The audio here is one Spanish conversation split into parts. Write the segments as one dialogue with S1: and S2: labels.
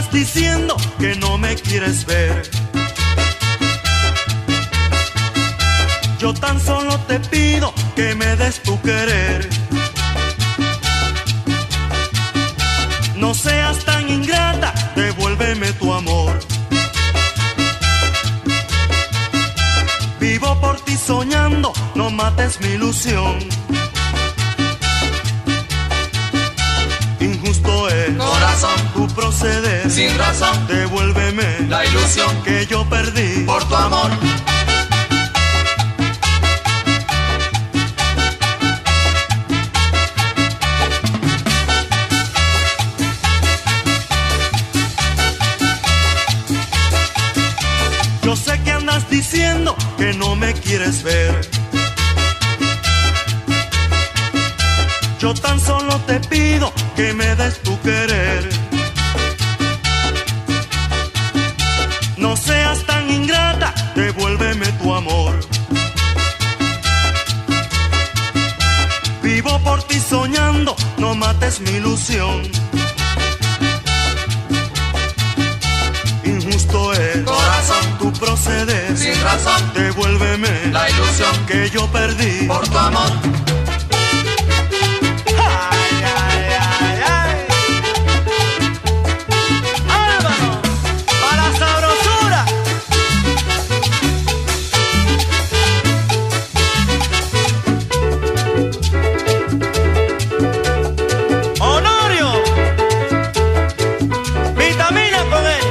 S1: andas diciendo que no me quieres ver. Yo tan solo te pido que me des tu querer. No seas tan ingrata, devuélveme tu amor. Vivo por ti soñando, no mates mi ilusión. Injusto es,
S2: corazón,
S1: tu proceder.
S2: sin razón,
S1: Devuélveme
S2: la ilusión
S1: que yo perdí
S2: por tu amor.
S1: Yo sé que andas diciendo que no me quieres ver. Yo tan solo te pido que me des tu querer. No seas tan ingrata, devuélveme tu amor. Vivo por ti soñando, no mates mi ilusión. Injusto es,
S2: Corazón,
S1: tu proceder.
S2: sin razón,
S1: Devuélveme
S2: la ilusión
S1: que yo perdí
S2: por tu amor.
S1: Ay, ay, ay, ay. Álvaro, para la sabrosura. Honorio, vitamina con él.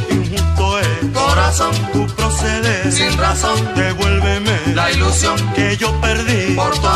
S1: Injusto es
S2: Corazón,
S1: tu proceder.
S2: sin razón,
S1: Devuélveme
S2: la ilusión
S1: que yo perdí
S2: por tu